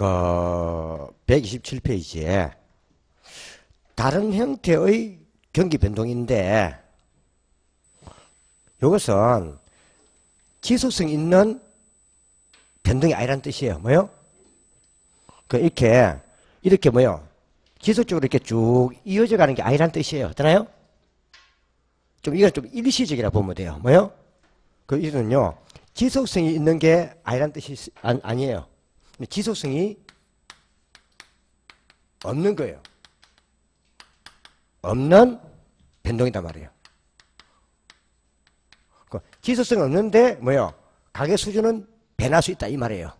그 127페이지에 다른 형태의 경기 변동인데 이것은 지속성 있는 변동이 아니란 뜻이에요. 뭐요? 그 이렇게 뭐요? 지속적으로 이렇게 쭉 이어져 가는 게 아니란 뜻이에요. 되나요? 이건 좀 일시적이라 보면 돼요. 뭐요? 그 이거는요, 지속성이 있는 게 아니란 뜻이 아니에요. 지속성이 없는 거예요. 없는 변동이단 말이에요. 지속성이 없는데 뭐요? 가격 수준은 변할 수 있다 이 말이에요.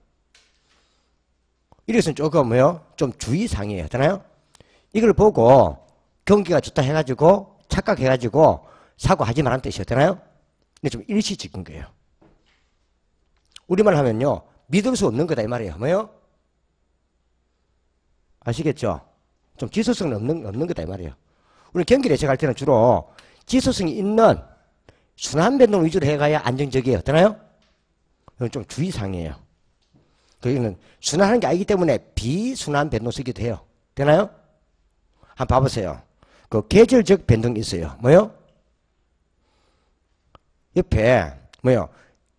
이래서는 조금 뭐요? 좀 주의사항이에요. 되나요? 이걸 보고 경기가 좋다 해가지고 착각해가지고 사고하지 말라는 뜻이에요. 되나요? 근데 좀 일시적인 거예요. 우리말 하면요, 믿을 수 없는 거다 이 말이에요. 뭐요? 아시겠죠? 좀 지속성은 없는 거다 이 말이에요. 우리 경기를 예측할 때는 주로 지속성이 있는 순환 변동 위주로 해가야 안정적이에요. 되나요? 이건 좀 주의사항이에요. 여기는 순환하는 게 아니기 때문에 비순환 변동 쓰기도 해요. 되나요? 한번 봐보세요. 그 계절적 변동이 있어요. 뭐요? 옆에 뭐요?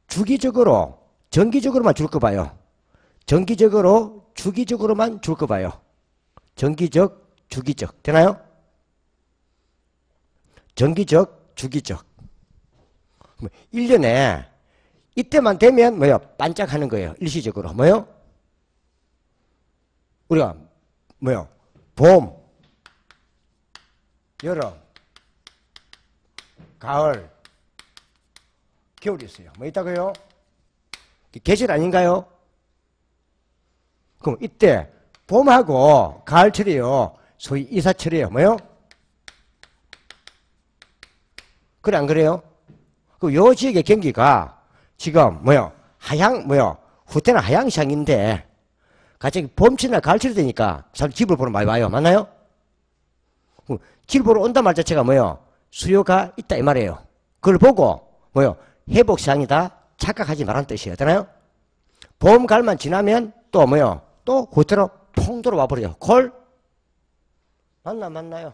주기적으로 정기적으로만 줄 거 봐요. 정기적으로 주기적으로만 줄 거 봐요. 정기적 주기적 되나요? 정기적 주기적 1년에 이때만 되면 뭐요? 반짝하는 거예요. 일시적으로. 뭐요? 우리가 뭐요? 봄, 여름, 가을, 겨울이 있어요. 뭐 있다고요? 계절 아닌가요? 그럼 이때 봄하고 가을철이요. 소위 이사철이에요. 뭐요? 그래 안 그래요? 그 요 지역의 경기가 지금 뭐요? 후퇴는 하향시장인데 갑자기 봄철이나 가을철이 되니까 사실 집을 보러 많이 와요. 맞나요? 집 보러 온다 말 자체가 뭐요? 수요가 있다 이 말이에요. 그걸 보고 뭐요? 회복시장이다 착각하지 말라는 뜻이에요. 되나요? 봄, 가을만 지나면 또 뭐요? 또 그대로 통도로 와버려요. 콜? 맞나요?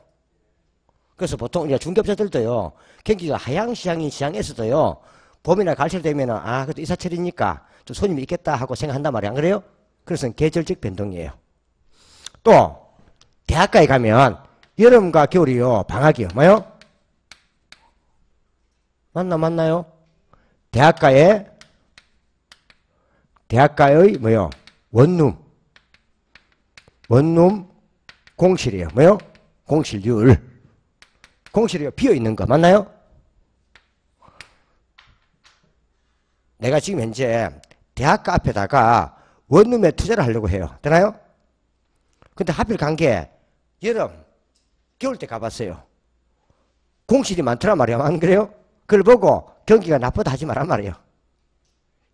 그래서 보통 우리가 중개업자들도요, 경기가 하향시장인 시장에서도요, 봄이나 가을철 되면은, 그래도 이사철이니까 좀 손님이 있겠다 하고 생각한단 말이야. 안 그래요? 그래서 계절적 변동이에요. 또, 대학가에 가면, 여름과 겨울이요, 방학이요. 뭐요? 맞나요? 대학가의 뭐요? 원룸 공실이에요. 뭐요? 공실률. 공실이요. 비어있는 거. 맞나요? 내가 지금 현재 대학가 앞에다가 원룸에 투자를 하려고 해요. 되나요? 근데 하필 간 게 여름, 겨울 때 가봤어요. 공실이 많더란 말이에요. 안 그래요? 그걸 보고 경기가 나쁘다 하지 말란 말이에요.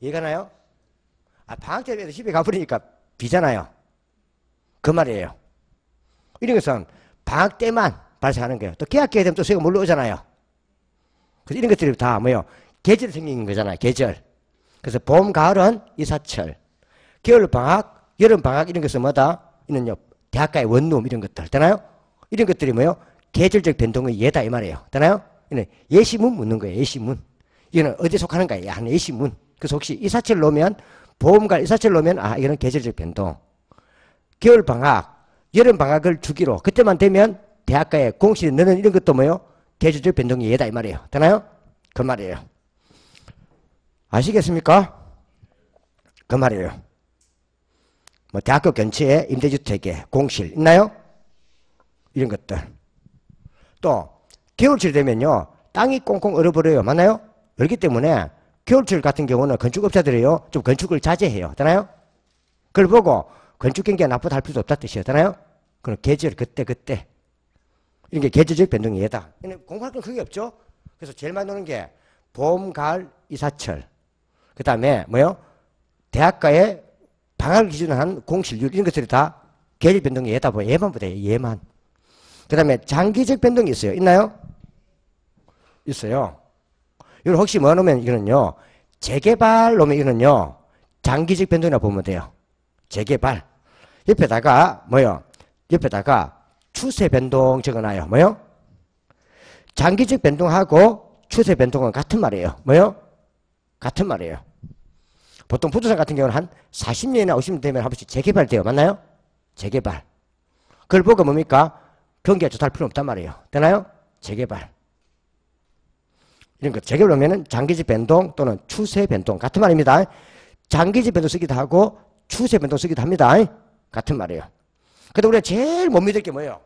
이해가 나요? 방학 때 집에 가버리니까 비잖아요. 그 말이에요. 이런 것은 방학 때만 발생하는 거예요. 또 개학 기회 되면 또 수요가 몰려오잖아요. 그래서 이런 것들이 다 뭐예요? 계절이 생긴 거잖아요. 계절. 그래서 봄, 가을은 이사철. 겨울 방학, 여름 방학 이런 것은 뭐다? 이는요, 대학가의 원룸 이런 것들. 되나요? 이런 것들이 뭐예요? 계절적 변동의 예다 이 말이에요. 되나요? 이는 예시문 묻는 거예요. 예시문. 이거는 어디에 속하는가? 한 예시문. 그래서 혹시 이사철 놓으면 봄, 가을 이사철 놓으면 이거는 계절적 변동. 겨울 방학, 여름 방학을 주기로 그때만 되면 대학가에 공실이 넣는 이런 것도 뭐예요? 계절적 변동이 예다 이 말이에요. 되나요? 그 말이에요. 아시겠습니까? 그 말이에요. 뭐 대학교 근처에 임대주택에 공실 있나요? 이런 것들. 또 겨울철 되면요, 땅이 꽁꽁 얼어버려요. 맞나요? 그렇기 때문에 겨울철 같은 경우는 건축업자들이요, 좀 건축을 자제해요. 되나요? 그걸 보고 건축 경기가 나쁘다 할 필요도 없다 뜻이에요. 되나요? 그럼 계절 그때 이런 게 계절적 변동이 예다. 공부할 건 크게 없죠. 그래서 제일 많이 노는 게 봄, 가을, 이사철. 그 다음에 뭐요? 대학가의 방학을 기준으로 한 공실률 이런 것들이 다 계절 변동이 예다. 예만 보다 예만. 그 다음에 장기적 변동이 있어요. 있나요? 있어요. 이걸 혹시 뭐 놓으면 이거는요, 재개발 놓으면 이거는요, 장기적 변동이라고 보면 돼요. 재개발. 옆에다가 뭐요? 옆에다가 추세 변동 적어놔요. 뭐요? 장기적 변동하고 추세 변동은 같은 말이에요. 뭐요? 같은 말이에요. 보통 부동산 같은 경우는 한 40년이나 50년 되면 한 번씩 재개발돼요. 맞나요? 재개발. 그걸 보고 뭡니까? 경기가 좋다 할 필요 없단 말이에요. 되나요? 재개발. 이런 거 재개발하면은 장기적 변동 또는 추세 변동 같은 말입니다. 장기적 변동 쓰기도 하고 추세 변동 쓰기도 합니다. 같은 말이에요. 근데 우리가 제일 못 믿을 게 뭐예요?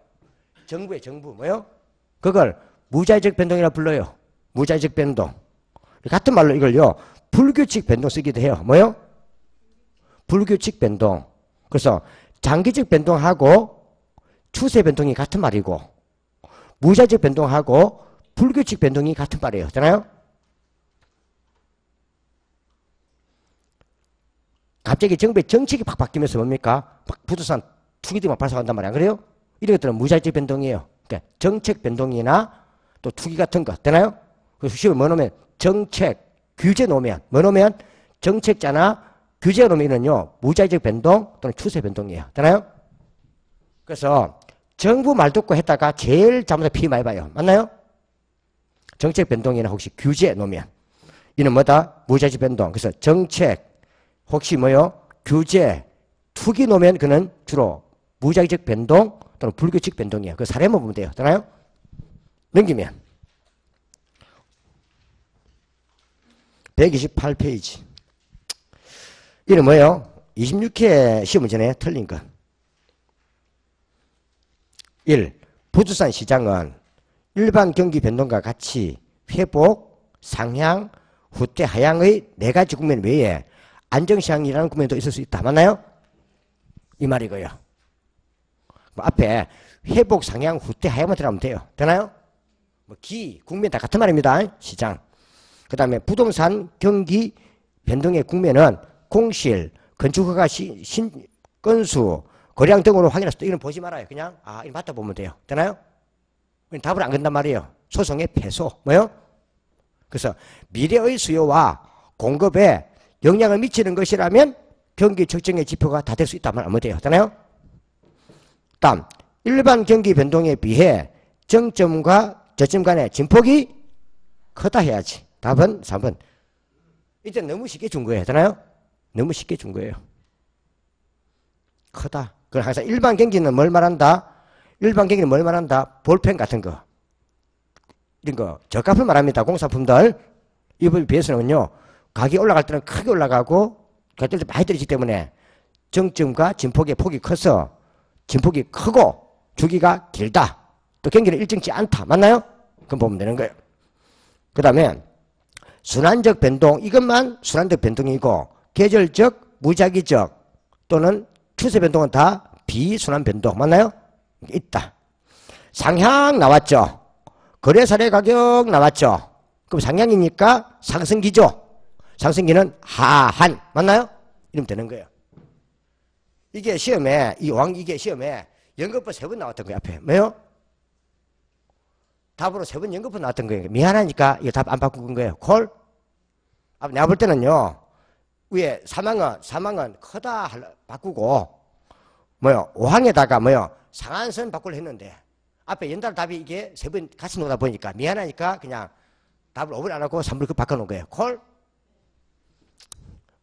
정부의 정부 뭐예요? 그걸 무자의적 변동이라 불러요. 무자의적 변동. 같은 말로 이걸요. 불규칙 변동 쓰기도 해요. 뭐예요? 불규칙 변동. 그래서 장기적 변동하고 추세 변동이 같은 말이고 무자의적 변동하고 불규칙 변동이 같은 말이에요. 되나요? 갑자기 정부의 정책이 팍 바뀌면서 뭡니까? 부동산 투기들이 막 발생한단 말이야. 그래요? 이런 것들은 무자의적 변동이에요. 그러니까 정책 변동이나 또 투기 같은 거. 되나요? 그래서 시험에 뭐 놓으면 정책, 규제 놓으면 뭐 놓으면 정책자나 규제 놓으면요 무자의적 변동 또는 추세 변동이에요. 되나요? 그래서 정부 말 듣고 했다가 제일 잘못해서 피 많이 봐요. 맞나요? 정책 변동이나 혹시 규제 놓으면 이는 뭐다? 무자의적 변동. 그래서 정책 혹시 뭐요? 규제, 투기 놓으면 그는 주로 무자의적 변동 또는 불규칙 변동이에요. 그 사례만 보면 돼요. 되나요? 넘기면 128페이지. 이는 뭐예요? 26회 시험 문제네. 틀린 거. 1. 부동산 시장은 일반 경기 변동과 같이 회복, 상향, 후퇴, 하향의 네 가지 국면 외에 안정시장이라는 국면도 있을 수 있다. 맞나요? 이 말이고요. 앞에 회복, 상향, 후퇴, 하향만 들어가면 돼요. 되나요? 국면 다 같은 말입니다. 시장. 그 다음에 부동산 경기 변동의 국면은 공실, 건축허가 건수, 거래량 등으로 확인할 수도 이건 보지 말아요. 그냥 이거 맞다 보면 돼요. 되나요? 답을 안 건단 말이에요. 소송의 패소. 뭐요? 그래서 미래의 수요와 공급에 영향을 미치는 것이라면 경기 측정의 지표가 다 될 수 있다면 하면 돼요. 되나요? 다음 일반 경기 변동에 비해 정점과 저점 간의 진폭이 크다 해야지. 답은 3번. 이때 너무 쉽게 준 거예요. 되나요? 너무 쉽게 준 거예요. 크다. 그걸 항상 일반 경기는 뭘 말한다? 일반 경기는 뭘 말한다? 볼펜 같은 거. 이런 거. 저값을 말합니다. 공산품들. 이부에 비해서는요. 가격이 올라갈 때는 크게 올라가고 가격이 많이 떨어지기 때문에 정점과 진폭의 폭이 커서 진폭이 크고 주기가 길다. 또 경기는 일정치 않다. 맞나요? 그럼 보면 되는 거예요. 그 다음에 순환적 변동. 이것만 순환적 변동이고 계절적, 무작위적 또는 추세 변동은 다 비순환 변동. 맞나요? 있다. 상향 나왔죠. 거래사례 가격 나왔죠. 그럼 상향이니까 상승기죠. 상승기는 하한. 맞나요? 이러면 되는 거예요. 이게 시험에, 이게 시험에 연거푸 3번 나왔던 거예요. 앞에. 뭐요? 답으로 3번 연거푸 나왔던 거예요. 미안하니까 이거 답 안 바꾼 거예요. 콜? 내가 볼 때는요. 위에 사망은 크다 바꾸고 뭐요? 5항에다가 뭐요? 상한선 바꾸려 했는데 앞에 연달 답이 이게 3번 같이 놓다 보니까 미안하니까 그냥 답을 5번 안 하고 3번 그 바꿔놓은 거예요. 콜?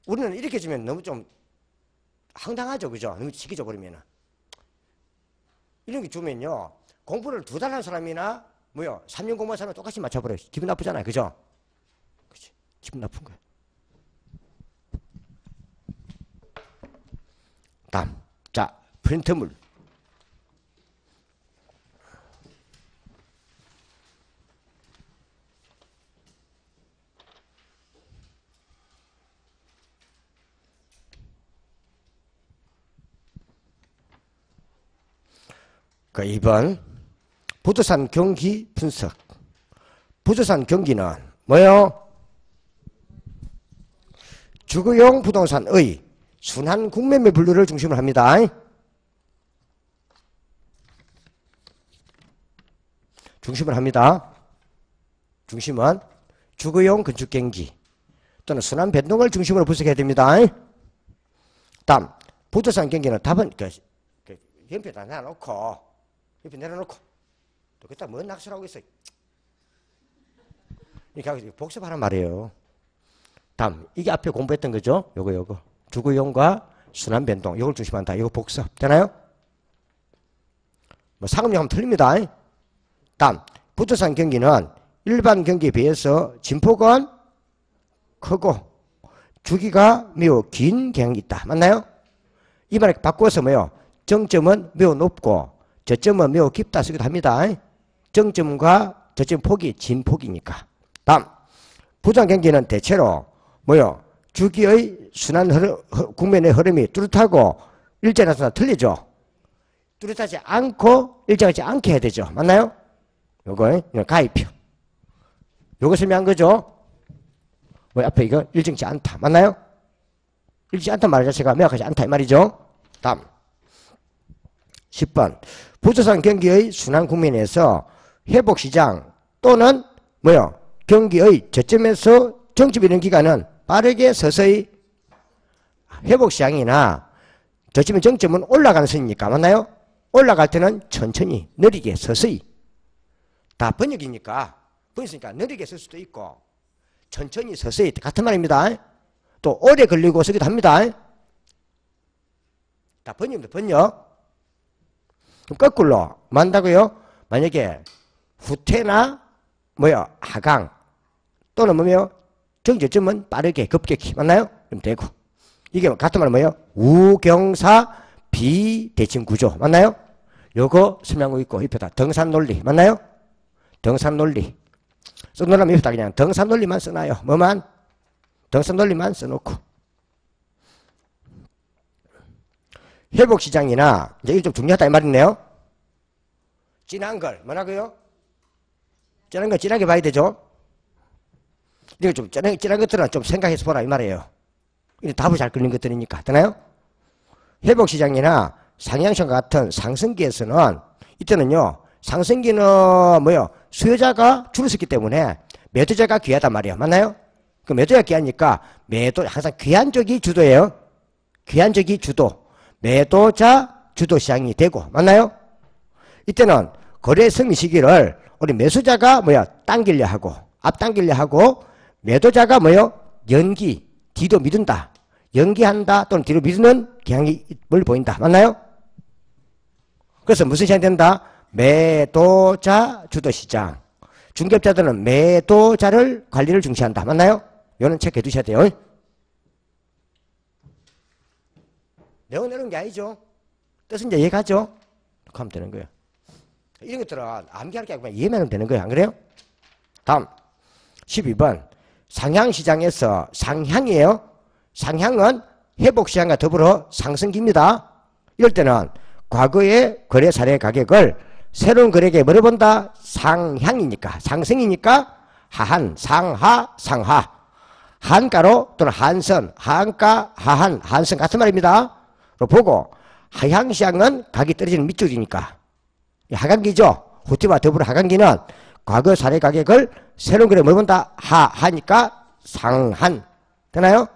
우리는 이렇게 주면 너무 좀 황당하죠. 그죠? 너무 쉽게 줘버리면은. 이런 게 주면요. 공부를 2달 한 사람이나 뭐요? 3년 공부한 사람은 똑같이 맞춰버려요. 기분 나쁘잖아요. 그죠? 그치? 기분 나쁜 거예요. 다음. 자, 프린트물. 그 2번 부동산 경기 분석. 부동산 경기는 뭐요? 주거용 부동산의 순환 국매매 분류를 중심으로 합니다. 중심을 합니다. 중심은 주거용 건축 경기 또는 순환 변동을 중심으로 분석해야 됩니다. 다음 부도산 경기는 답은 연표에다 내려놓고 옆에 내려놓고 또 그따 뭔 낚시를 하고 있어. 이렇게 복습하란 말이에요. 다음 이게 앞에 공부했던 거죠. 요거 주구용과 순환 변동 이걸 중심한다. 이거 복습 되나요? 뭐 상업용 하면 틀립니다. 다음 부도산 경기는 일반 경기에 비해서 진폭은 크고 주기가 매우 긴 경향이 있다. 맞나요? 이 말을 바꿔서 뭐요? 정점은 매우 높고 저점은 매우 깊다 쓰기도 합니다. 정점과 저점 폭이 진폭이니까. 다음 부도산 경기는 대체로 뭐요? 주기의 순환 국면의 흐름이 뚜렷하고 일정해서 틀리죠. 뚜렷하지 않고 일정하지 않게 해야 되죠. 맞나요? 요거 가입표. 요거 설명한 거죠. 뭐 앞에 이거 일정치 않다. 맞나요? 일정치 않다 말 자체가 명확하지 않다 이 말이죠. 다음 10번 부도산 경기의 순환 국면에서 회복시장 또는 뭐요? 경기의 저점에서 정점이 되는 기간은 빠르게 서서히 회복시장이나 저점의 정점은 올라가는 선이니까 맞나요? 올라갈 때는 천천히 느리게 서서히 다 번역이니까 번역이니까 느리게 쓸 수도 있고 천천히 서서히 같은 말입니다. 또 오래 걸리고 쓰기도 합니다. 다 번역입니다. 번역. 그럼 거꾸로 뭐 한다고요? 만약에 후퇴나 뭐요? 하강 또는 뭐며 정저점은 빠르게 급격히 맞나요? 그럼 되고 이게 같은 말은 뭐예요? 우경사 비대칭 구조 맞나요? 요거 설명하고 있고 옆에다 등산 논리 맞나요? 등산 논리 써놓으면 옆에다 그냥 등산 논리만 써놔요. 뭐만? 등산 논리만 써놓고 회복시장이나 이제 이게 좀 중요하다 이 말이네요. 진한 걸 뭐라고요? 진한 걸 진하게 봐야 되죠. 이거 좀 진한 것들은 좀 생각해서 보라 이 말이에요. 이게 답을 잘 끌린 것들이니까 되나요? 회복시장이나 상향시장 같은 상승기에서는 이때는요 상승기는 뭐요 수요자가 줄을 섰기 때문에 매도자가 귀하단 말이에요. 맞나요? 그 매도자가 귀하니까 매도 항상 귀한 쪽이 주도예요. 귀한 쪽이 주도 매도자 주도 시장이 되고 맞나요? 이때는 거래 승리 시기를 우리 매수자가 뭐야 당기려 하고 앞당기려 하고 매도자가 뭐요 연기 뒤로 미룬다 연기한다 또는 뒤로 미루는 경향이 보인다 맞나요? 그래서 무슨 시장이 된다? 매도자 주도 시장 중개업자들은 매도자를 관리를 중시한다 맞나요? 이거는 체크해 두셔야 돼요. 내용 내는 게 아니죠. 뜻은 이제 이해가죠? 그렇게 하면 되는 거예요. 이런 것들은 암기할 게 아니고 이해만 하면 되는 거예요. 안 그래요? 다음 12번 상향시장에서 상향이에요. 상향은 회복시장과 더불어 상승기입니다. 이럴 때는 과거의 거래 사례 가격을 새로운 거래액에 뭐를 본다? 상향이니까 상승이니까 하한 상하 상하 한가로 또는 한선 하한가 하한 한선 같은 말입니다. 보고 하향시장은 가격이 떨어지는 밑줄이니까 하강기죠. 후퇴와 더불어 하강기는 과거 사례 가격을 새로운 거래에 뭘 본다? 하하니까 상한 되나요?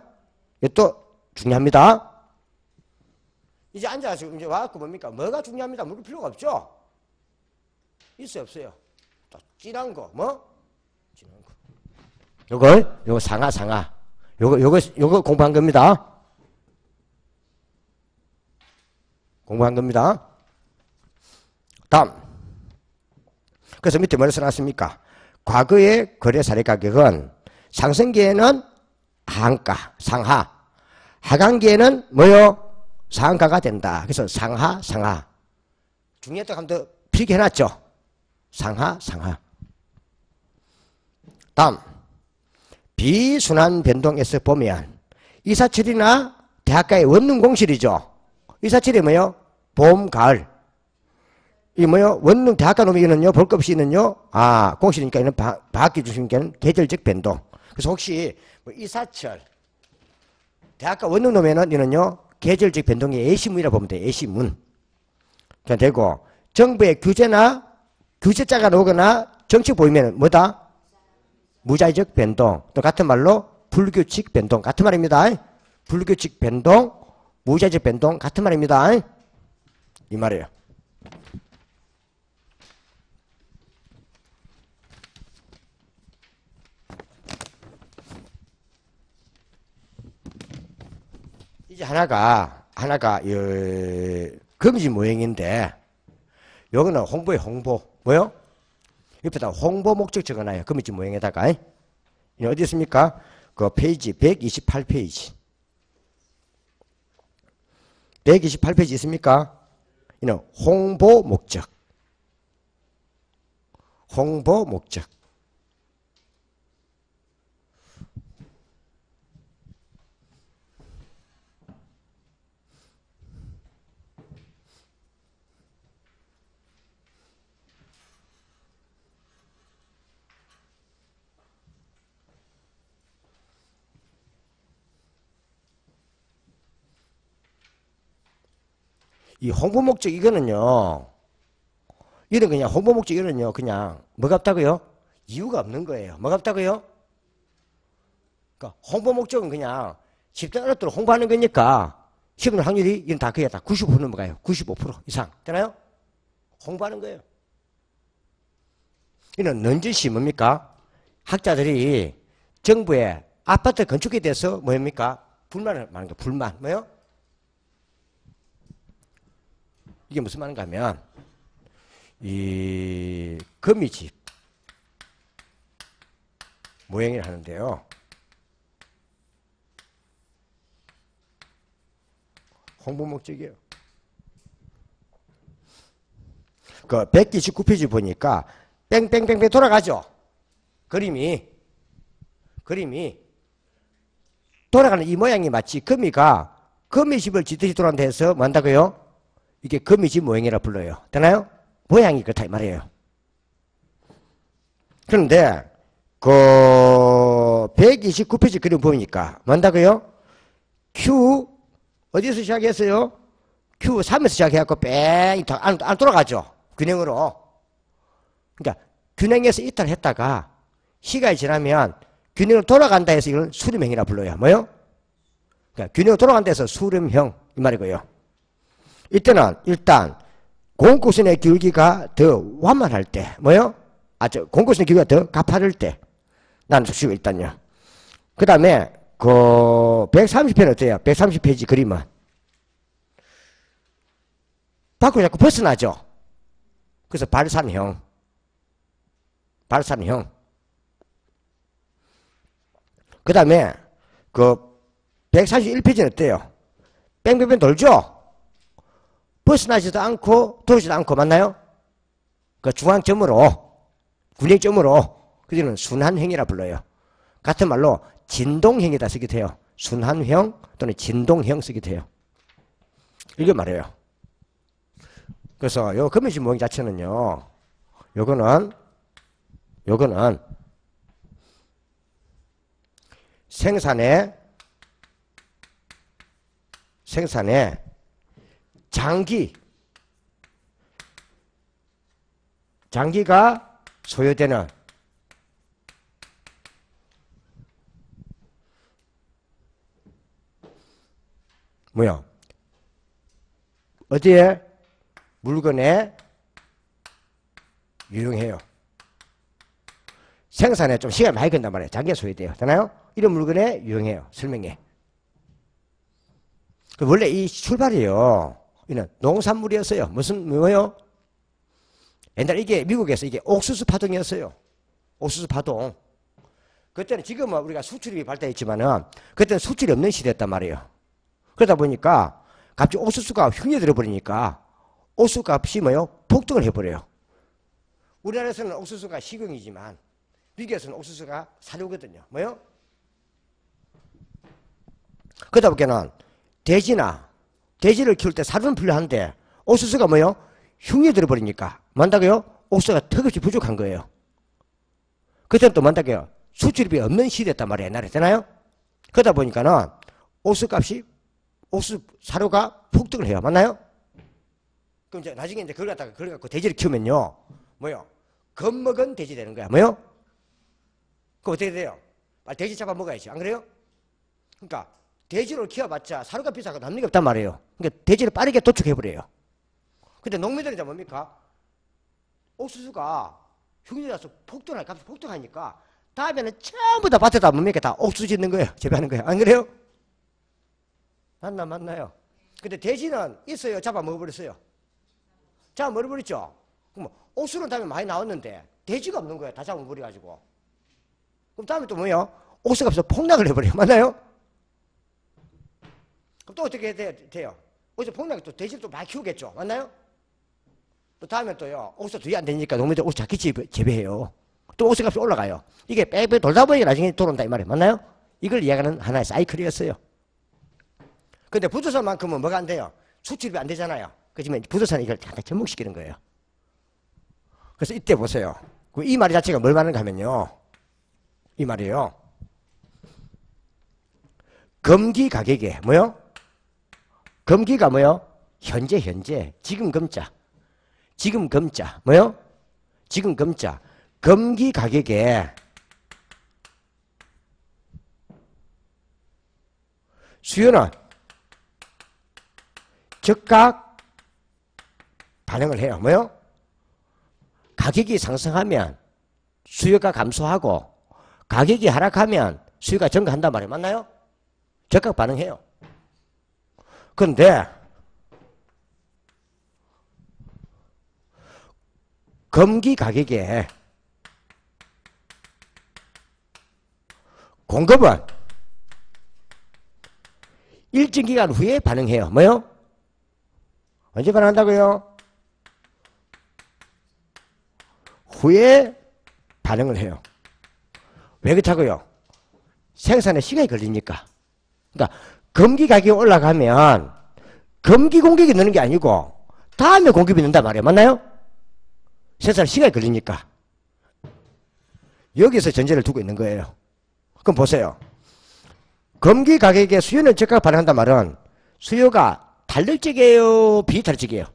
이것도 중요합니다. 이제 앉아서 이제 와갖고 뭡니까? 뭐가 중요합니다. 물을 필요가 없죠? 있어요, 없어요? 또 진한 거, 뭐? 진한 거. 요거 상하. 요거 공부한 겁니다. 공부한 겁니다. 다음. 그래서 밑에 뭐를 써놨습니까? 과거의 거래 사례 가격은 상승기에는 하한가, 상하. 하강기에는 뭐요? 상한가가 된다. 그래서 상하, 상하. 중요했다고 하면 더 필기 해놨죠? 상하, 상하. 다음. 비순환 변동에서 보면 이사철이나 대학가의 원룸 공실이죠. 이사철이 뭐요? 봄, 가을. 이 뭐요? 원룸 대학가 놈이는요, 볼 것 없이는요, 공실이니까 이는 방학기 중심께는 계절적 변동. 그래서 혹시 뭐 이사철, 대학가 원룸 놈에는 이는요, 계절적 변동의 예시문이라고 보면 돼요. 예시문. 그냥 되고, 정부의 규제나 규제자가 나오거나 정책 보이면 뭐다? 무자의적 변동. 또 같은 말로 불규칙 변동. 같은 말입니다. 불규칙 변동, 무자적 변동 같은 말입니다. 이 말이에요. 이제 하나가 금지 모형인데 요거는 홍보의 홍보. 뭐요? 옆에다 홍보 목적 적어놔요. 금지 모형에다가. 어디 있습니까? 그 페이지 128페이지. 128페이지 있습니까? 이는 홍보 목적. 홍보 목적. 이 홍보 목적 이거는요. 이런 그냥 홍보 목적 이거는요. 그냥 뭐가 없다고요? 이유가 없는 거예요. 뭐가 없다고요? 그러니까 홍보 목적은 그냥 집단 어렵도록 홍보하는 거니까 시험 확률이 이건 다 그게 다 95% 넘어가요. 95% 이상. 되나요? 홍보하는 거예요. 이는 넌지시 뭡니까? 학자들이 정부의 아파트 건축에 대해서 뭡니까? 불만을 말하는 거예요. 불만. 뭐요? 이게 무슨 말인가 하면 이 거미집 모형을 하는데요. 홍보 목적이에요. 그 129페이지 보니까 뺑뺑뺑뺑 돌아가죠. 그림이 돌아가는 이 모양이 마치 거미가 거미집을 짓듯이 돌아간다 해서 뭐 한다고요? 이게 거미집 모형이라 불러요. 되나요? 모양이 그렇다 이 말이에요. 그런데 그 129페이지 그림 보니까 뭐 한다고요? Q 어디서 시작했어요? Q3에서 시작해갖고 뺑 안 돌아가죠. 균형으로. 그러니까 균형에서 이탈했다가 시간이 지나면 균형으로 돌아간다 해서 이걸 수렴형이라 불러요. 뭐요? 그러니까 균형으로 돌아간다 해서 수렴형 이 말이고요. 이때는 일단 공구선의 기울기가 더 완만할 때 뭐요? 공구선의 기울기가 더 가파를 때 나는 수식을 일단요. 그 다음에 그 130페이지는 어때요? 130페이지 그림은 밖으로 자꾸 벗어나죠. 그래서 발산형. 그 다음에 그 131페이지는 어때요? 뺑뺑뺑 돌죠? 벗어나지도 않고 돌지도 않고 맞나요? 그 중앙점으로 균형점으로 그들은 순환형이라 불러요. 같은 말로 진동형이다 쓰기도 해요. 순환형 또는 진동형 쓰기도 해요. 이게 말이에요. 그래서 요 거미집 모형 자체는요. 요거는 생산의 장기가 소요되는 뭐야? 어디에? 물건에 유용해요. 생산에 좀 시간이 많이 걸린단 말이에요. 장기가 소요돼요. 되나요? 이런 물건에 유용해요. 설명해. 원래 이 출발이요. 이는 농산물이었어요. 뭐요? 옛날에 이게 미국에서 이게 옥수수 파동이었어요. 옥수수 파동. 그때는 지금은 우리가 수출이 발달했지만은 그때는 수출이 없는 시대였단 말이에요. 그러다 보니까 갑자기 옥수수가 흉내 들어버리니까 옥수수 값이 뭐요? 폭등을 해버려요. 우리나라에서는 옥수수가 식용이지만 미국에서는 옥수수가 사료거든요. 뭐요? 그러다 보니까는 돼지를 키울 때 사료는 필요한데 옥수수가 뭐요? 흉내 들어버리니까 뭐한다고요? 옥수수가 턱없이 부족한 거예요. 그때는 또 뭐한다고요? 수출입이 없는 시대였단 말이에요. 옛날에. 되나요? 그러다 보니까는 옥수수 사료가 폭등을 해요. 맞나요? 그럼 이제 나중에 이제 그걸 갖고 돼지를 키우면요. 뭐요? 겁먹은 돼지 되는 거야. 뭐요? 그럼 어떻게 돼요? 돼지 잡아 먹어야지. 안 그래요? 그러니까 대지를 키워봤자 사료가 비싸고 남는 게 없단 말이에요. 그러니까 대지를 빠르게 도축해버려요. 근데 농민들은 이제 뭡니까? 옥수수가 흉년이라서 값이 폭등하니까 다음에는 전부 다 밭에다 뭡니까? 다 옥수수 짓는 거예요. 재배하는 거예요. 안 그래요? 맞나요? 근데 돼지는 있어요? 잡아 먹어버렸어요? 잡아 먹어버렸죠? 그럼 옥수수는 다음에 많이 나왔는데 돼지가 없는 거예요. 다 잡아 먹어버려가지고. 그럼 다음에 또 뭐예요? 옥수수 값이 폭락을 해버려요. 맞나요? 그럼 또 어떻게 돼요? 옥수수 폭락이 또 돼지를 또 많이 키우겠죠? 맞나요? 또 다음에 또요, 옥수수 더 안 되니까 농민들 옥수수 작게 재배해요. 또 옥수수 값이 올라가요. 이게 빼빼 돌다 보니 나중에 돌아온다 이 말이에요. 맞나요? 이걸 이야기하는 하나의 사이클이었어요. 근데 부동산만큼은 뭐가 안 돼요? 수출이 안 되잖아요. 그렇지만 부동산은 이걸 잠깐 접목시키는 거예요. 그래서 이때 보세요. 이 말 자체가 뭘 말하는가 하면요. 이 말이에요. 금기 가격에 뭐요? 금기가 뭐요? 현재 지금 금자 뭐요? 지금 금자 금기 가격에 수요는 즉각 반응을 해요. 뭐요? 가격이 상승하면 수요가 감소하고 가격이 하락하면 수요가 증가한단 말이에요. 맞나요? 즉각 반응해요. 그런데 금기 가격에 공급은 일정 기간 후에 반응해요. 뭐요? 언제 반응한다고요? 후에 반응을 해요. 왜 그렇다고요? 생산에 시간이 걸리니까. 그러니까 금기 가격이 올라가면 금기 공격이 느는 게 아니고 다음에 공급이 는단 말이에요. 맞나요? 생산에 시간이 걸리니까. 여기서 전제를 두고 있는 거예요. 그럼 보세요. 금기 가격에 수요는 즉각 반응한단 말은 수요가 탄력적이에요? 비탄력적이에요?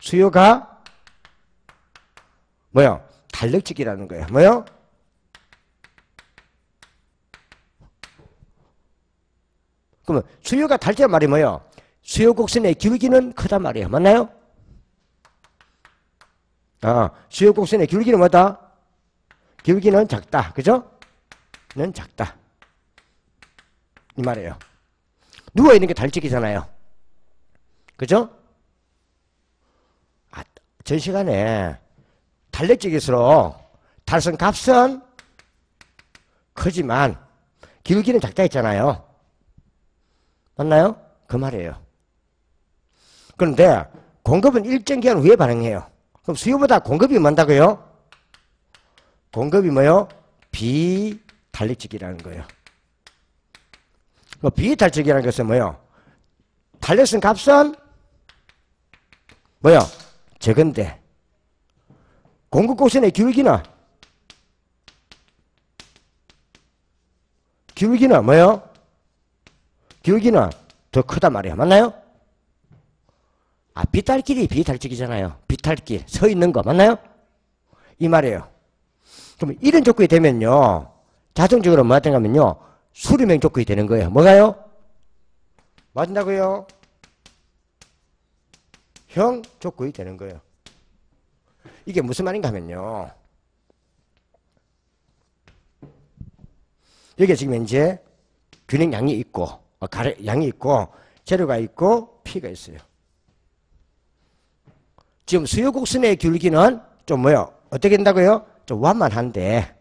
수요가 뭐요? 탄력적이라는 거예요. 뭐요? 그러면 수요가 탄력적인 말이 뭐예요? 수요 곡선의 기울기는 크단 말이에요. 맞나요? 수요 곡선의 기울기는 뭐다? 기울기는 작다. 그죠? 는 작다. 이 말이에요. 누워있는 게 탄력적이잖아요. 그죠? 전 시간에 탄력적일수록 달성 값은 크지만 기울기는 작다 했잖아요. 맞나요? 그 말이에요. 그런데 공급은 일정 기간 후에 반응해요. 그럼 수요보다 공급이 많다고요? 공급이 뭐요? 비탄력적이라는 거예요. 비탄력적이라는 것은 뭐요? 탄력성 값은 뭐요? 적은데 공급 곡선의 기울기는 뭐요? 기울기는 더 크단 말이에요. 맞나요? 비탈길이 비탈적이잖아요. 비탈길 서 있는 거 맞나요? 이 말이에요. 그럼 이런 조건이 되면요, 자동적으로 뭐가 되냐면요, 수렴형 조건이 되는 거예요. 뭐가요? 맞는다고요? 형 조건이 되는 거예요. 이게 무슨 말인가 하면요, 여기 지금 이제 균형 양이 있고, 양이 있고, 재료가 있고, 피가 있어요. 지금 수요 곡선의 기울기는 좀 뭐요? 어떻게 된다고요? 좀 완만한데,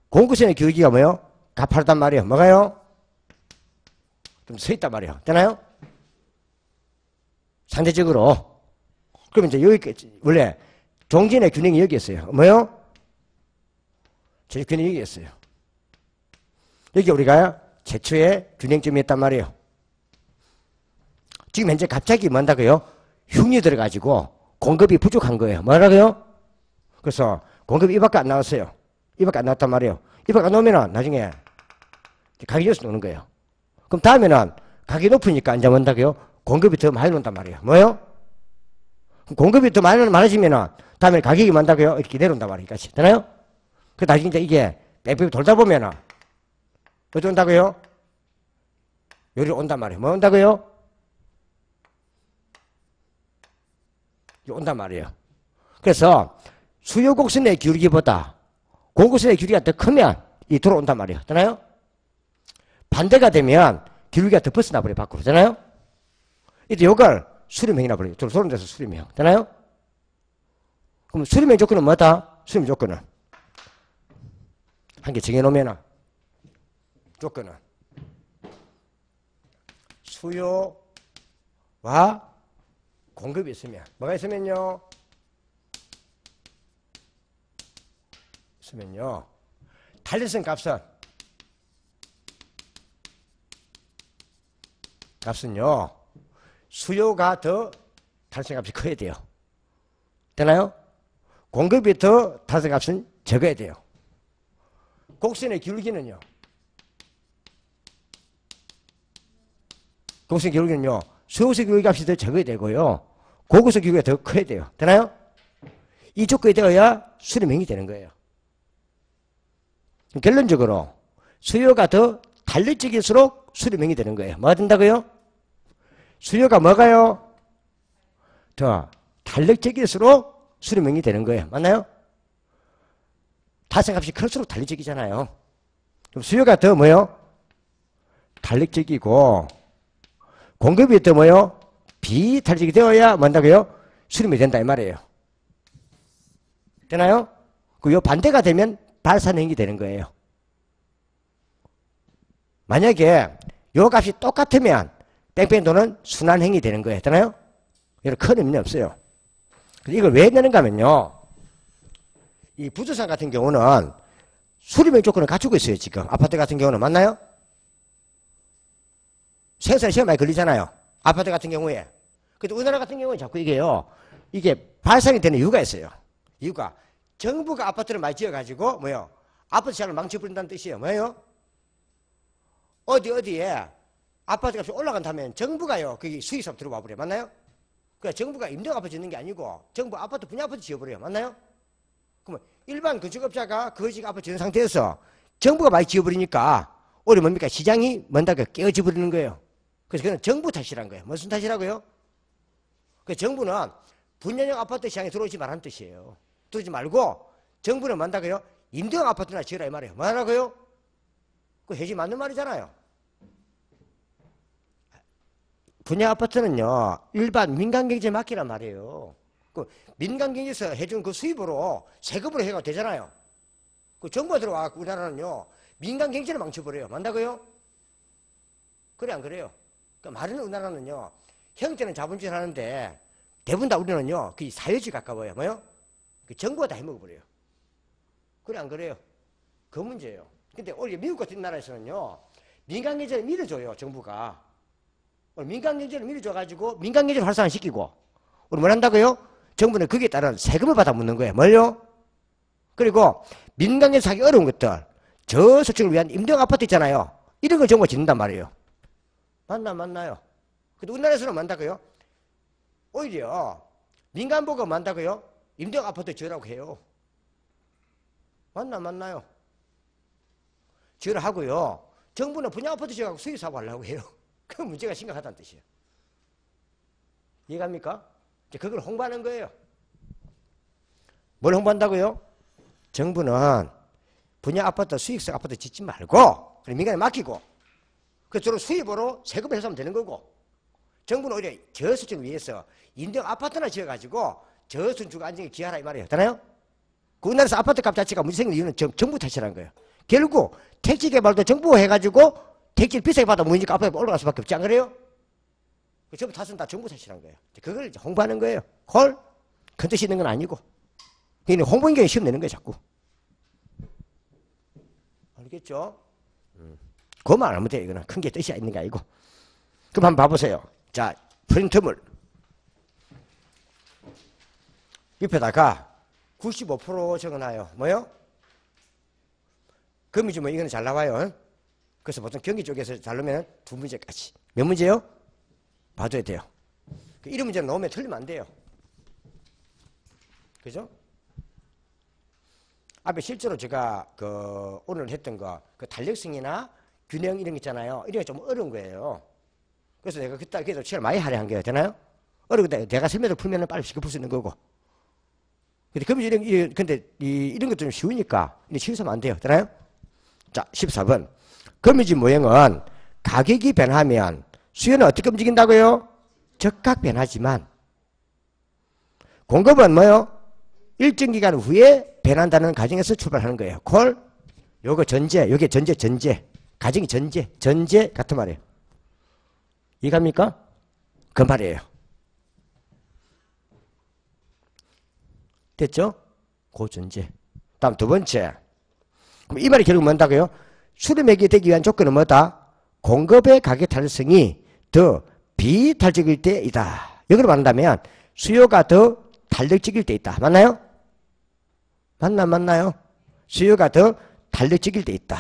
공급선의 기울기가 뭐요? 가파르단 말이에요. 뭐가요? 좀 서 있단 말이에요. 되나요? 상대적으로. 그럼 이제 여기, 원래 종진의 균형이 여기 있어요. 뭐요? 제 균형이 여기 있어요. 여기 우리가 최초의 균형점이었단 말이에요. 지금 현재 갑자기 뭔다고요? 흉이 들어가지고 공급이 부족한 거예요. 뭐라고요? 그래서 공급이 이밖에 안 나왔어요. 이밖에 안 나왔단 말이에요. 이밖에 안 나오면 나중에 가격이 여기서 노는 거예요. 그럼 다음에는 가격이 높으니까 이제 뭔다고요? 공급이 더 많이 논단 말이에요. 뭐요? 공급이 더 많아지면은 다음에 가격이 많다고요? 이렇게 내려온단 말이에요. 같이. 되나요? 그 나중에 이제 이게 뺑뺑 돌다 보면은 어디 온다고요? 여기로 온단 말이에요. 뭐 온다고요? 여기 온단 말이에요. 그래서 수요 곡선의 기울기보다 공곡선의 기울기가 더 크면 이 들어온단 말이에요. 되나요? 반대가 되면 기울기가 더 벗어나 버려요. 밖으로. 되나요? 이때 요걸 수렴형이라 버려요. 서로 돼서 수렴형. 되나요? 그럼 수렴형 조건은 뭐다? 수렴 조건은 한 개 정해놓으면 조건은 수요와 공급이 있으면 뭐가 있으면요? 탄력성 값은요 수요가 더 탄력성 값이 커야 돼요. 되나요? 공급이 더 탄력성 값은 적어야 돼요. 곡선의 기울기는요. 곡선의 기울기는요. 수요의 기울기 값이 더 적어야 되고요. 고급의 기울기가 더 커야 돼요. 되나요? 이 조건이 되어야 수렴형이 되는 거예요. 결론적으로 수요가 더 탄력적일수록 수렴형이 되는 거예요. 뭐가 된다고요? 수요가 뭐가요? 더 탄력적일수록 수렴형이 되는 거예요. 맞나요? 탄력값이 클수록 탄력적이잖아요. 그럼 수요가 더 뭐요? 탄력적이고 공급이 더 뭐요? 비탄력적이 되어야 뭔다고요? 수렴이 된다 이 말이에요. 되나요? 그 반대가 되면 발산형이 되는 거예요. 만약에 요 값이 똑같으면 뺑뺑도는 순환형이 되는 거예요. 되나요? 이런 큰 의미는 없어요. 이걸 왜 내는가 하면요. 이 부두산 같은 경우는 수렴형 조건을 갖추고 있어요. 지금 아파트 같은 경우는 맞나요? 생산 시간 많이 걸리잖아요. 아파트 같은 경우에. 근데 우리나라 같은 경우는 자꾸 이게 발산이 되는 이유가 있어요. 이유가 정부가 아파트를 많이 지어가지고 뭐요? 아파트 시장을 망쳐버린다는 뜻이에요. 뭐예요? 어디에 아파트 값이 올라간다면 정부가요 거기 수익사업 들어와 버려요. 맞나요? 그러니까 정부가 임대가 아파트 짓는 게 아니고 정부 아파트 분야 아파트 지어버려요. 맞나요? 그러면 일반 건축업자가 그 집 아파트 지은 상태에서 정부가 많이 지어버리니까 오히려 뭡니까? 시장이 뭔다가 깨어져 버리는 거예요. 그래서 그건 정부 탓이란 거예요. 무슨 탓이라고요? 그 정부는 분양형 아파트 시장에 들어오지 말라는 뜻이에요. 들어오지 말고 정부는 뭔다고요? 임대형 아파트나 지으라 이 말이에요. 뭐라고요? 그 해지 맞는 말이잖아요. 분양 아파트는요 일반 민간경제에 맡기란 말이에요. 그 민간경제에서 해준 그 수입으로 세금으로 해가 되잖아요. 그 정부가 들어와 우리나라는요 민간경제를 망쳐버려요. 맞다고요? 그래 안 그래요? 그러니까 말은 우리나라는요 형태는 자본주의 하는데 대부분 다 우리는요 그 사회주의 가까워요. 뭐요? 그 정부가 다 해먹어버려요. 그래 안 그래요? 그 문제예요. 근데 오히려 미국 같은 나라에서는요 민간경제를 밀어줘요. 정부가 민간경제를 밀어줘가지고 민간경제를 활성화시키고 우리 뭘 한다고요? 정부는 거기에 따른 세금을 받아 묻는 거예요. 뭘요? 그리고 민간경제 하기 어려운 것들 저소득을 위한 임대형 아파트 있잖아요. 이런 걸 정부가 짓는단 말이에요. 맞나요? 근데 우리나라에서는 뭔다고요? 오히려 민간보가 뭔다고요? 임대형 아파트 지으라고 해요. 맞나요? 지으라 하고요. 정부는 분양 아파트 지어가지고 수익 사고 하려고 해요. 그 문제가 심각하다는 뜻이에요. 이해갑니까? 이제 그걸 홍보하는 거예요. 뭘 홍보한다고요? 정부는 분양 아파트, 수익성 아파트 짓지 말고 민간에 맡기고 그 주로 수입으로 세금을 해소하면 되는 거고 정부는 오히려 저소득을 위해서 임대형 아파트나 지어가지고 저소득주가 안정에 기여하라 이 말이에요. 되나요? 그 우리나라에서 아파트 값 자체가 문제 생기는 이유는 정부 탓이라는 거예요. 결국 택지 개발도 정부가 해가지고 택지를 비싸게 받아 모이니까 아파트가 올라갈 수밖에 없지 안 그래요? 그 전부 탓은 다 정부 탓이라는 거예요. 그걸 이제 홍보하는 거예요. 헐? 큰 뜻이 있는 건 아니고. 그냥 홍보인경에 시험 내는 거예요, 자꾸. 알겠죠? 그것만 알면 돼요, 이거는. 큰 게 뜻이 있는 게 아니고. 그럼 한번 봐보세요. 자, 프린트물. 옆에다가 95% 적어놔요. 뭐요? 금이 주면 이거는 잘 나와요. 그래서 보통 경기 쪽에서 잘 넣으면 2문제까지. 몇 문제요? 봐줘야 돼요. 이런 문제는 넣으면 틀리면 안 돼요. 그죠? 앞에 실제로 제가 오늘 했던 거, 그 탄력성이나 균형 이런 거 있잖아요. 이런 게 좀 어려운 거예요. 그래서 내가 그때 그래도 시간을 많이 할애한 거예요. 되나요? 어려운데 내가 설명을 풀면 빨리 쉽게 풀 수 있는 거고. 근데 이런 것도 좀 쉬우니까 실수하면 안 돼요. 되나요? 자, 14번. 거미줄 모형은 가격이 변하면 수요는 어떻게 움직인다고요? 적각 변하지만 공급은 뭐요? 일정 기간 후에 변한다는 가정에서 출발하는 거예요. 콜? 요거 전제, 요게 전제. 가정이 전제 같은 말이에요. 이해갑니까? 그 말이에요. 됐죠? 그 전제. 다음 두 번째. 그럼 이 말이 결국 뭔다고요? 수렴액이 되기 위한 조건은 뭐다? 공급의 가격 탄력성이 더 비탄력적일 때이다. 여기로 말한다면 수요가 더 탄력적일 때 있다. 맞나요? 맞나요? 수요가 더 탄력적일 때 있다.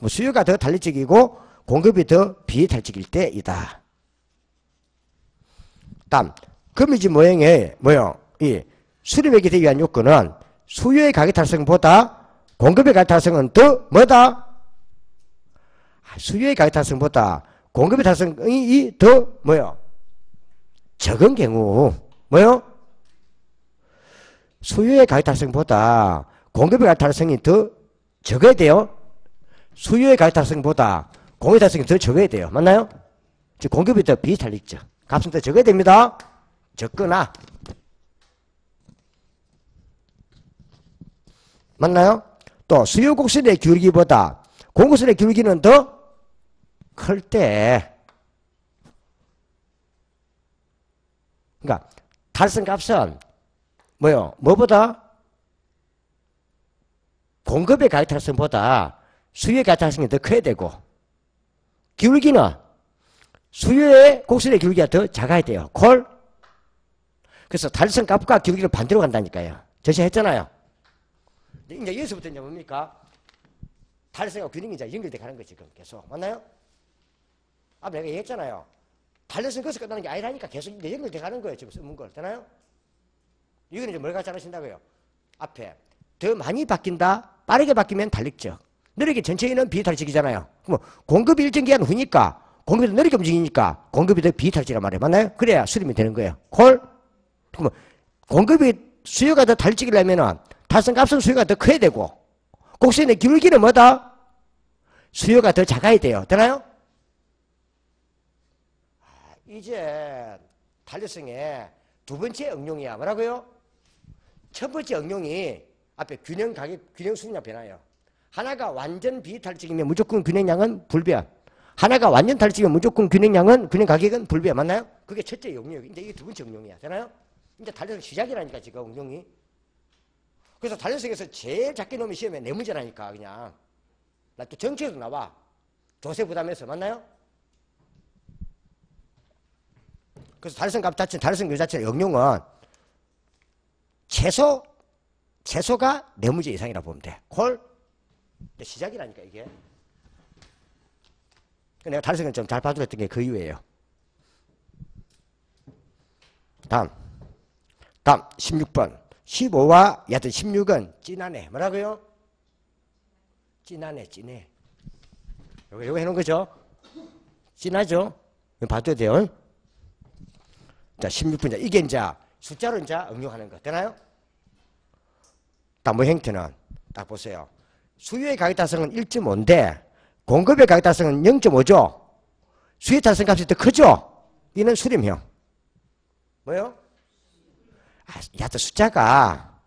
뭐 수요가 더 탄력적이고 공급이 더 비탄력적일 때이다. 다음 거미줄 모형의 모형 이 수렴액이 되기 위한 요건은 수요의 가격 탄력성보다 공급의 가격 탄력성은 더 뭐다? 수요의 가격 탄력성보다 공급의 탄력성이 더 뭐요? 적은 경우 뭐요? 수요의 가격 탄력성보다 공급의 가격 탄력성이 더 적어야 돼요. 수요의 가격 탄력성보다 공급의 탄력성이 더 적어야 돼요. 맞나요? 즉 공급이 더 비탄력적. 값은 더 적어야 됩니다. 적거나 맞나요? 또 수요 곡선의 기울기보다 공급선의 기울기는 더 클 때 그러니까 탄력성 값은 뭐요? 뭐보다? 공급의 가격 탄력성보다 수요의 가격 탄력성이 더 커야 되고 기울기는 수요의 곡선의 기울기가 더 작아야 돼요. 콜? 그래서 탄력성 값과 기울기를 반대로 간다니까요. 제시했잖아요. 이제 여기서부터 이제 뭡니까? 탄력성과 균형이 이제 연결돼 가는 거지, 지금 계속. 맞나요? 앞에 내가 얘기했잖아요. 탄력성 거기서 끝나는 게 아니라니까 계속 이제 연결돼 가는 거예요, 지금 쓰는 걸. 되나요? 이거는 이제 뭘 갖지 않으신다고요? 앞에. 더 많이 바뀐다? 빠르게 바뀌면 탄력적. 느리게 천천히는 비탄력적이잖아요. 그럼 공급이 일정 기간 후니까 공급이 더 느리게 움직이니까 공급이 더 비탄력적이란 말이에요. 맞나요? 그래야 수렴이 되는 거예요. 콜? 그럼 공급이 수요가 더 탄력적이려면은 탄력성 값은 수요가 더 커야 되고 곡선의 기울기는 뭐다? 수요가 더 작아야 돼요. 되나요? 이제 탄력성의 두 번째 응용이야. 뭐라고요? 첫 번째 응용이 앞에 균형 가격, 균형 수준량 변화예요. 하나가 완전 비탄력적이면 무조건 균형량은 불변. 하나가 완전 탄력적이면 무조건 균형 가격은 불변. 맞나요? 그게 첫째 응용이에요. 이제 이게 두 번째 응용이야. 되나요? 이제 탄력성 시작이라니까 지금 응용이. 그래서 탄력성에서 제일 작게 놓으면 시험에 네 문제라니까 그냥. 나 또 정치에도 나와. 조세 부담해서. 맞나요? 그래서 탄력성 값 자체, 탄력성 요 자체의 응용은 최소가 네 문제 이상이라고 보면 돼. 콜? 시작이라니까 이게. 내가 탄력성을 좀 잘 봐주랬던 게 그 이유예요. 다음 16번 15와 여하튼 16은 진하네. 뭐라고요? 진하네. 요거 해놓은 거죠? 진하죠? 봐도 돼요. 자 16분 이게 이제 숫자로 이제 응용하는 거 되나요? 딱 뭐 형태는 딱 보세요. 수요의 가격 달성은 1.5인데 공급의 가격 달성은 0.5죠. 수요 달성 값이 더 크죠. 이는 수렴형. 뭐요? 야또 숫자가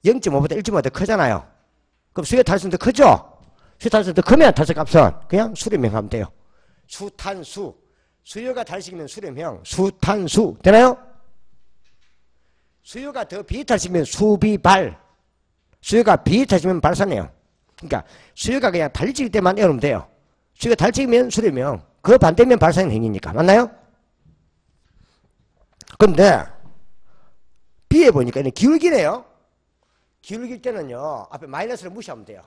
0.5보다 1.5가 더 크잖아요. 그럼 수요 달성 더 크죠. 수요 달성 더 크면 달성 값은 그냥 수렴형 하면 돼요. 수탄수. 수요가 달성이면 수렴형. 수탄수. 되나요? 수요가 더 비탈식이면 수비발. 수요가 비탈식이면 발산해요. 그러니까 수요가 그냥 달리질 때만 외우면 돼요. 수요가 달리면 수렴형. 그 반대면 발산 행위니까. 맞나요? 그런데 B에 보니까 기울기네요. 기울길 때는요. 앞에 마이너스를 무시하면 돼요.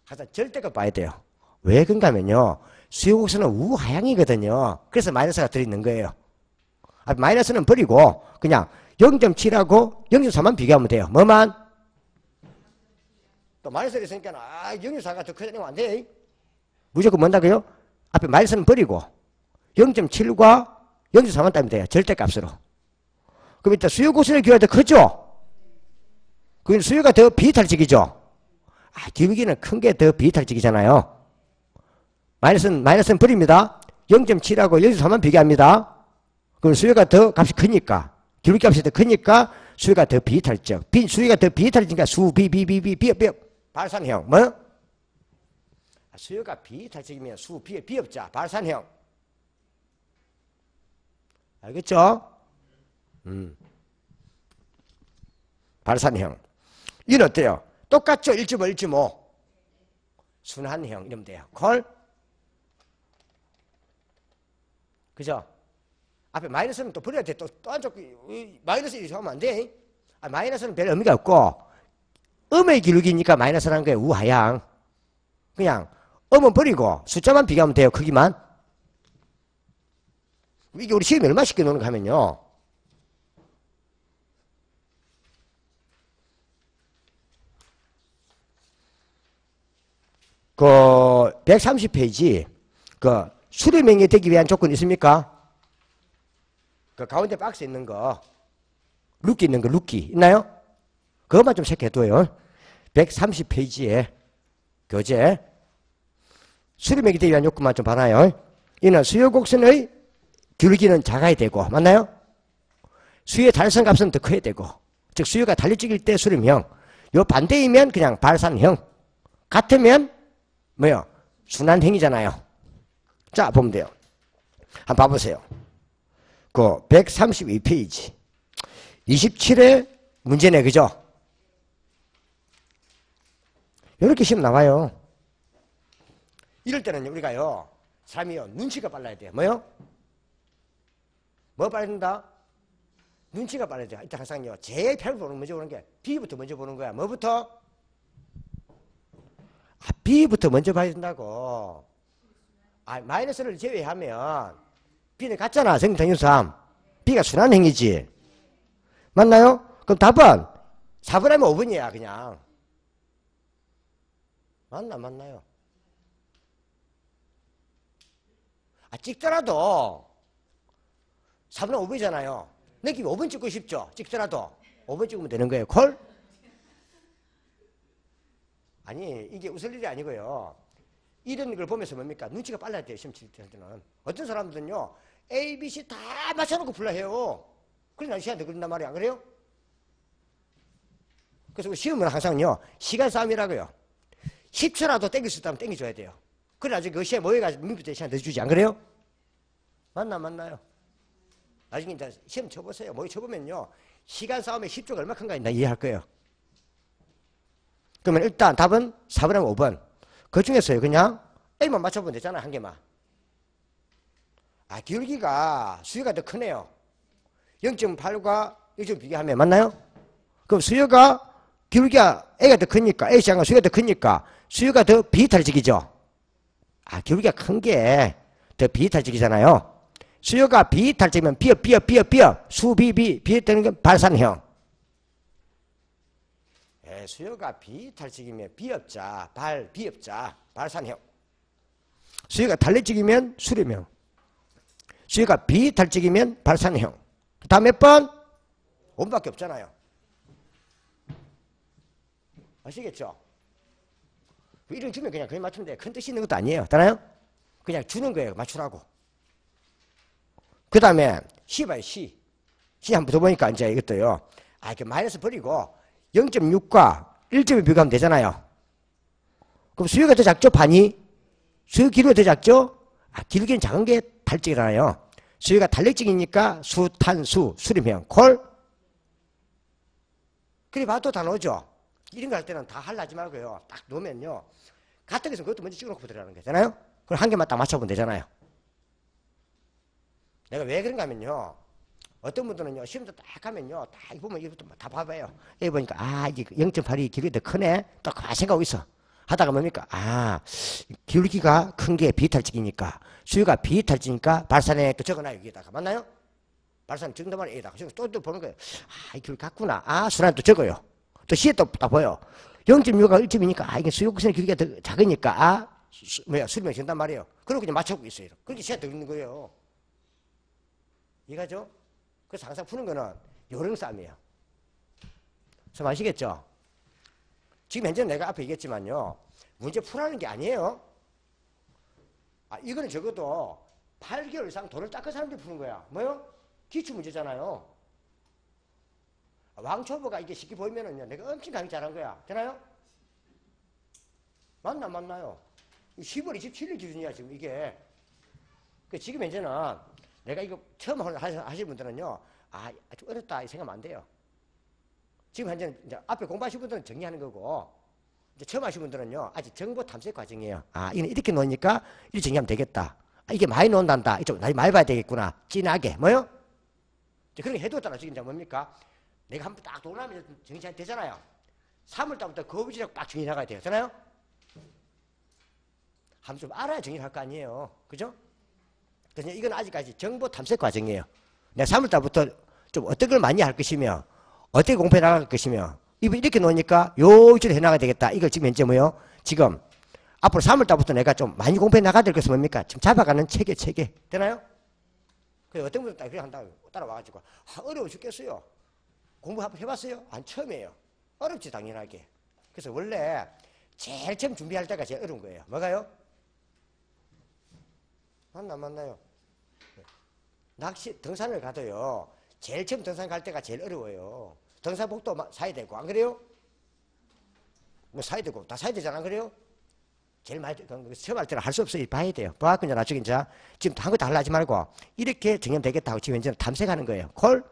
항상 절대값 봐야 돼요. 왜 그런가 하면요. 수요곡선은 우하향이거든요. 그래서 마이너스가 들어있는 거예요. 앞에 마이너스는 버리고 그냥 0.7하고 0.4만 비교하면 돼요. 뭐만? 또 마이너스가 있으니까 0.4가 더 크다니까 안 돼. 무조건 뭔다고요? 앞에 마이너스는 버리고 0.7과 0.3만 따면 돼요. 절대값으로. 그럼 일단 수요 곡선의 기울기가 더 크죠? 그럼 수요가 더 비이탈적이죠? 기울기는 큰 게 더 비이탈적이잖아요. 마이너스는 버립니다. 0.7하고 0.3만 비교합니다. 그럼 수요가 더 값이 크니까, 기울기 값이 더 크니까 수요가 더 비이탈적. 수요가 더 비이탈적이니까 비업. 발산형. 뭐? 수요가 비이탈적이면 비업자, 발산형. 알겠죠? 발산형. 이는 어때요? 똑같죠? 1.5, 1.5. 순환형 이러면 돼요. 콜? 그죠? 앞에 마이너스는 또 버려야 돼. 또 안쪽 마이너스 이렇게 하면 안 돼. 마이너스는 별 의미가 없고 음의 기울기니까 마이너스라는 거예요. 우하향. 그냥 음은 버리고 숫자만 비교하면 돼요. 크기만. 이게 우리 시험에 얼마 쉽게 노는 거 하면요. 그 130페이지 그 수렴형이 되기 위한 조건이 있습니까? 그 가운데 박스 있는 거 루키 있는 거 루키 있나요? 그것만 좀 체크해둬요. 130페이지에 교재 수렴형이 되기 위한 요건만 좀 봐놔요. 이는 수요 곡선의 기울기는 작아야 되고 맞나요? 수요의 달성값은 더 커야 되고 즉 수요가 달리찍일 때 수렴형 요 반대이면 그냥 발산형 같으면 뭐요? 순환형이잖아요. 자 보면 돼요. 한번 봐보세요. 그 132페이지 27회 문제네 그죠? 이렇게 시험 나와요. 이럴 때는 우리가요 사람이요 눈치가 빨라야 돼요. 뭐요? 뭐 빨라야 된다? 눈치가 빨라야 돼요. 일단 항상요 제일 편하게 먼저 보는 게 B부터 먼저 보는 거야. 뭐부터? B부터 먼저 봐야 된다고. 마이너스를 제외하면 B는 같잖아. 정정유삼. B가 순환행이지. 맞나요? 그럼 답은 4분의 5분이야 그냥. 맞나요? 찍더라도 4분의 5분이잖아요. 느낌이 5분 찍고 싶죠? 찍더라도 5분 찍으면 되는 거예요. 콜? 아니 이게 웃을 일이 아니고요. 이런 걸 보면서 뭡니까? 눈치가 빨라야 돼요. 시험 칠 때는. 어떤 사람들은요. A, B, C 다 맞춰놓고 풀라 해요. 그래서 난 시간도 그런단 말이야. 안 그래요? 그래서 시험은 항상요. 시간 싸움이라고요. 10초라도 땡길 수 있다면 땡겨줘야 돼요. 그래 나중에 그 시험에 모여가지고 민폐 시간 더 주지. 안 그래요? 맞나요? 나중에 이제 시험 쳐보세요. 모의 쳐보면요. 시간 싸움에 10초가 얼마 큰가 나 이해할 거예요. 그러면 일단 답은 4분의 5번. 그 중에서요, 그냥 A만 맞춰보면 되잖아요, 한 개만. 기울기가 수요가 더 크네요. 0.8과 1점 비교하면 맞나요? 그럼 수요가 기울기가 A가 더 크니까 A시장과 수요가 더 크니까 수요가 더 비이탈적이죠. 기울기가 큰 게 더 비이탈적이잖아요. 수요가 비이탈적이면 비업 비입되는 건 발산형. 수요가 비이탈적이면 비업자, 발산형. 수요가 달래적이면 수렴형. 수요가 비이탈적이면 발산형. 다음 몇 번? 5번밖에 없잖아요. 아시겠죠? 이런 주면 그냥 맞추면 돼요. 큰 뜻이 있는 것도 아니에요. 알아요? 그냥 주는 거예요. 맞추라고. 그 다음에 C 봐요. C 한번 더 보니까 이제 이것도요. 이렇게 마이너스 버리고 0.6과 1점을 비교하면 되잖아요. 그럼 수요가 더 작죠? 반이? 수요 기울기가 더 작죠? 기울기는 작은 게 달적이잖아요. 수요가 달력적이니까 수, 탄, 수렴형. 콜? 그래 봐도 다 나오죠? 이런 거 할 때는 다 하려지 말고요. 딱 놓으면요. 가뜩해서 그것도 먼저 찍어놓고 들어가는 거잖아요? 그럼 한 개만 딱 맞춰보면 되잖아요. 내가 왜 그런가 하면요. 어떤 분들은요, 시험도 딱 하면요, 딱 보면 이것도 다 봐봐요. 여기 보니까, 이게 0.8이 기울기 더 크네? 딱 생각하고 있어. 하다가 뭡니까? 기울기가 큰 게 비이탈적이니까, 수요가 비이탈적이니까 발산액 또 적어놔요, 여기다가. 맞나요? 발산 적는단 말이에요, 여기다가. 또 보는 거예요. 이 기울기 같구나. 순환 또 적어요. 또 C에 또 딱 보여. 0.6가 1점이니까, 이게 수요 곡선의 기울기가 더 작으니까, 설명 준단 말이에요. 그리고 그냥 맞춰보고 있어요. 그렇게 시간 더 있는 거예요. 이해가죠? 그래서 항상 푸는 거는 요령 싸움이에요. 좀 아시겠죠? 지금 현재 내가 앞에 얘기했지만요. 문제 풀라는 게 아니에요. 이거는 적어도 8개월 이상 돈을 닦은 사람들이 푸는 거야. 뭐요? 기출문제잖아요. 왕초보가 이게 쉽게 보이면은요, 내가 엄청 강의 잘한 거야. 되나요? 맞나, 맞나요? 10월 27일 기준이야, 지금 이게. 지금 현재는 내가 이거 처음 하실 분들은요, 좀 어렵다, 이 생각하면 안 돼요. 지금 현재는 이제 앞에 공부하신 분들은 정리하는 거고, 이제 처음 하신 분들은요, 아직 정보 탐색 과정이에요. 이건 이렇게 놓으니까 이렇게 정리하면 되겠다. 이게 많이 놓는단다. 이쪽 많이 봐야 되겠구나. 진하게. 뭐요? 그렇게 해두었다가 지금 이제 뭡니까? 내가 한번 딱 돌아가면 정리 되잖아요. 3월달부터 그 위치로 딱 정리 나가야 돼요. 되나요? 한번 좀 알아야 정리를 할 거 아니에요. 그죠? 그래서 이건 아직까지 정보 탐색 과정이에요. 내가 3월달부터 좀 어떤 걸 많이 할 것이며, 어떻게 공부해 나갈 것이며, 이렇게 놓으니까 요 위치로 해나가야 되겠다. 이걸 지금 현재 뭐요? 지금 앞으로 3월달부터 내가 좀 많이 공부해 나가야 될 것은 뭡니까? 지금 잡아가는 체계. 되나요? 그래서 어떤 분들 딱 그렇게 한다고 따라와가지고, 어려워 죽겠어요. 공부 한번 해봤어요? 처음이에요. 어렵지, 당연하게. 그래서 원래 제일 처음 준비할 때가 제일 어려운 거예요. 뭐가요? 맞나요? 낚시, 등산을 가도요, 제일 처음 등산 갈 때가 제일 어려워요. 등산복도 사야 되고, 안 그래요? 뭐 사야 되고, 다 사야 되잖아, 안 그래요? 제일 많이, 처음 할 때는 할 수 없어요. 봐야 돼요. 봐갖고 이제 나중에 이제, 지금 한 거 다 하려지 말고, 이렇게 정리되겠다 하고 지금 이제 탐색하는 거예요. 콜?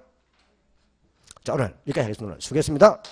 자, 오늘 여기까지 하겠습니다. 수고했습니다.